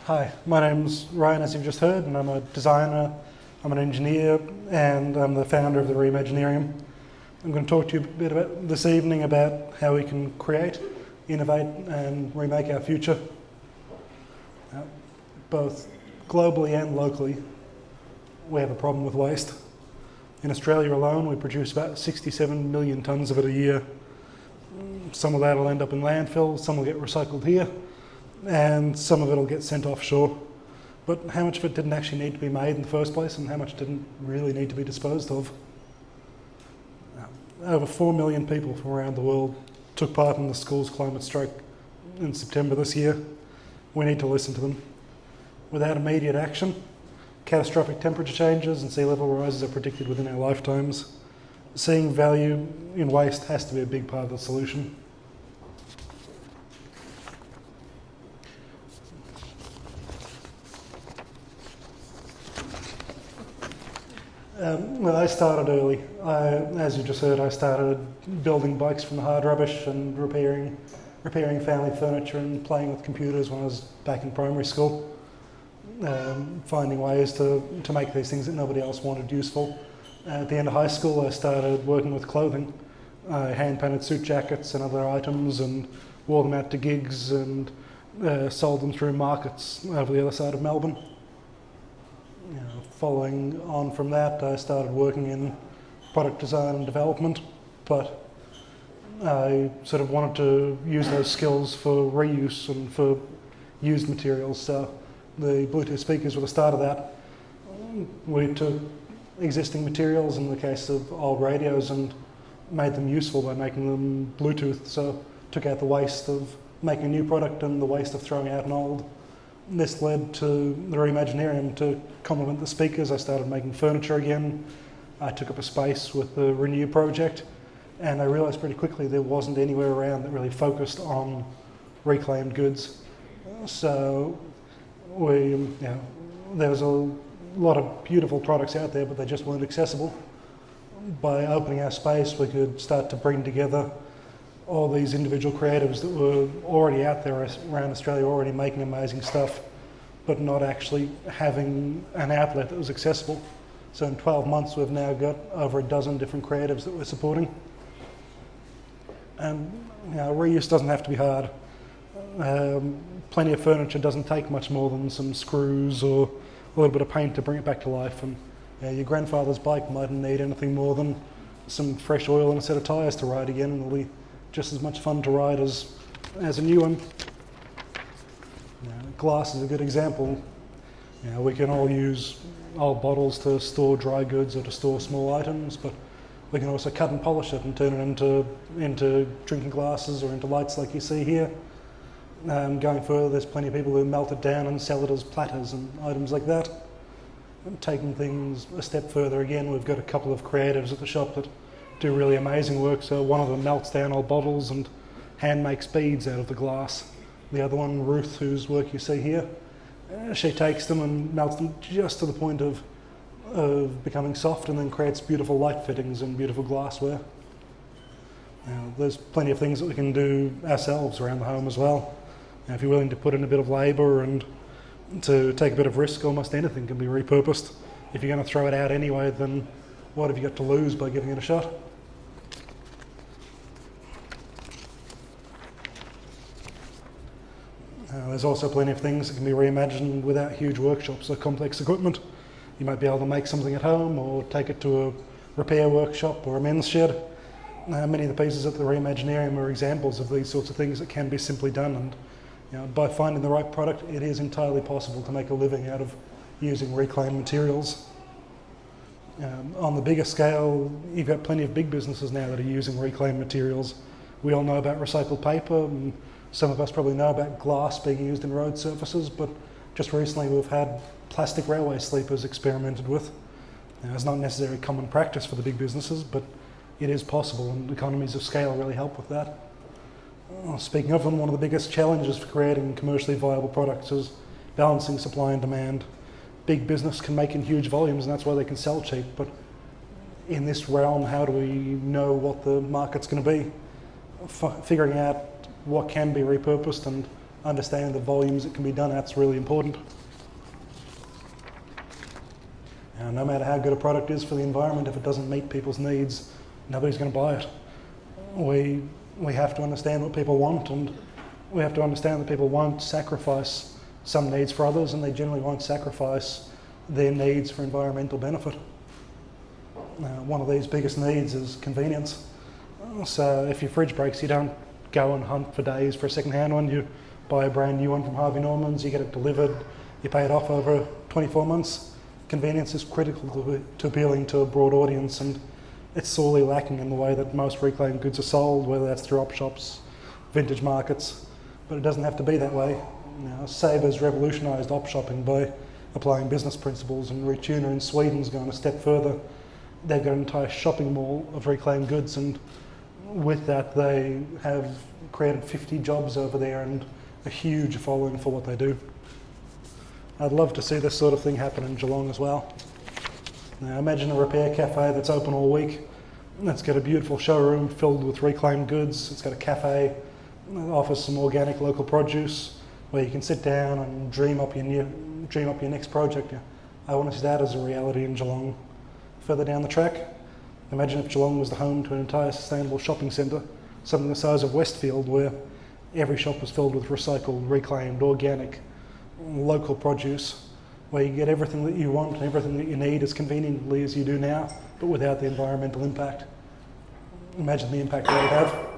Hi, my name's Ryan, as you've just heard, and I'm a designer, I'm an engineer, and I'm the founder of the Reimaginarium. I'm going to talk to you a bit about this evening about how we can create, innovate, and remake our future, both globally and locally. We have a problem with waste. In Australia alone, we produce about 67 million tonnes of it a year. Some of that will end up in landfill, some will get recycled here, and some of it will get sent offshore. But how much of it didn't actually need to be made in the first place, and how much didn't really need to be disposed of? Over 4 million people from around the world took part in the school's climate strike in September this year. We need to listen to them. Without immediate action, catastrophic temperature changes and sea level rises are predicted within our lifetimes. Seeing value in waste has to be a big part of the solution. Well, I started early. As you just heard, I started building bikes from the hard rubbish and repairing family furniture and playing with computers when I was back in primary school. Finding ways to make these things that nobody else wanted useful. At the end of high school, I started working with clothing. I hand-painted suit jackets and other items and wore them out to gigs and sold them through markets over the other side of Melbourne. Following on from that, I started working in product design and development, but I sort of wanted to use those skills for reuse and for used materials. So the Bluetooth speakers were the start of that. We took existing materials, in the case of old radios, and made them useful by making them Bluetooth. So took out the waste of making a new product and the waste of throwing out an old. This led to the Reimaginarium. To complement the speakers, I started making furniture again. I took up a space with the Renew project, and I realised pretty quickly there wasn't anywhere around that really focused on reclaimed goods. So there was a lot of beautiful products out there, but they just weren't accessible. By opening our space, we could start to bring together all these individual creatives that were already out there around Australia, already making amazing stuff, but not actually having an outlet that was accessible. So in 12 months, we've now got over a dozen different creatives that we're supporting. And reuse doesn't have to be hard. Plenty of furniture doesn't take much more than some screws or a little bit of paint to bring it back to life. And your grandfather's bike mightn't need anything more than some fresh oil and a set of tyres to ride again, and it'll be just as much fun to ride as a new one. Glass is a good example. We can all use old bottles to store dry goods or to store small items, but we can also cut and polish it and turn it into drinking glasses or into lights like you see here. Going further, there's plenty of people who melt it down and sell it as platters and items like that. And taking things a step further again, we've got a couple of creatives at the shop that do really amazing work. So one of them melts down old bottles and hand makes beads out of the glass. The other one, Ruth, whose work you see here, she takes them and melts them just to the point of becoming soft, and then creates beautiful light fittings and beautiful glassware. There's plenty of things that we can do ourselves around the home as well. If you're willing to put in a bit of labour and to take a bit of risk, almost anything can be repurposed. If you're going to throw it out anyway, then what have you got to lose by giving it a shot? There's also plenty of things that can be reimagined without huge workshops or complex equipment. You might be able to make something at home or take it to a repair workshop or a men's shed. Many of the pieces at the Reimaginarium are examples of these sorts of things that can be simply done, and by finding the right product, it is entirely possible to make a living out of using reclaimed materials. On the bigger scale, you've got plenty of big businesses now that are using reclaimed materials. We all know about recycled paper, and some of us probably know about glass being used in road surfaces, but just recently we've had plastic railway sleepers experimented with. Now, it's not necessarily common practice for the big businesses, but it is possible, and economies of scale really help with that. Speaking of them, one of the biggest challenges for creating commercially viable products is balancing supply and demand. Big business can make in huge volumes, and that's why they can sell cheap, but in this realm, how do we know what the market's going to be? Figuring out what can be repurposed and understanding the volumes it can be done at's really important. Now, no matter how good a product is for the environment, if it doesn't meet people's needs, nobody's going to buy it. We have to understand what people want, and we have to understand that people won't sacrifice some needs for others, and they generally won't sacrifice their needs for environmental benefit. One of these biggest needs is convenience. So if your fridge breaks, you don't go and hunt for days for a second-hand one. You buy a brand new one from Harvey Norman's, you get it delivered, you pay it off over 24 months. Convenience is critical to appealing to a broad audience, and it's sorely lacking in the way that most reclaimed goods are sold, whether that's through op shops, vintage markets. But it doesn't have to be that way. Saber's revolutionised op shopping by applying business principles, and Retuna in Sweden's gone a step further. They've got an entire shopping mall of reclaimed goods, and with that they have created 50 jobs over there and a huge following for what they do. I'd love to see this sort of thing happen in Geelong as well. Now imagine a repair cafe that's open all week. It's got a beautiful showroom filled with reclaimed goods. It's got a cafe that offers some organic local produce where you can sit down and dream up your next project. I want to see that as a reality in Geelong. Further down the track, imagine if Geelong was the home to an entire sustainable shopping centre, something the size of Westfield, where every shop was filled with recycled, reclaimed, organic, local produce, where you get everything that you want and everything that you need as conveniently as you do now, but without the environmental impact. Imagine the impact that would have.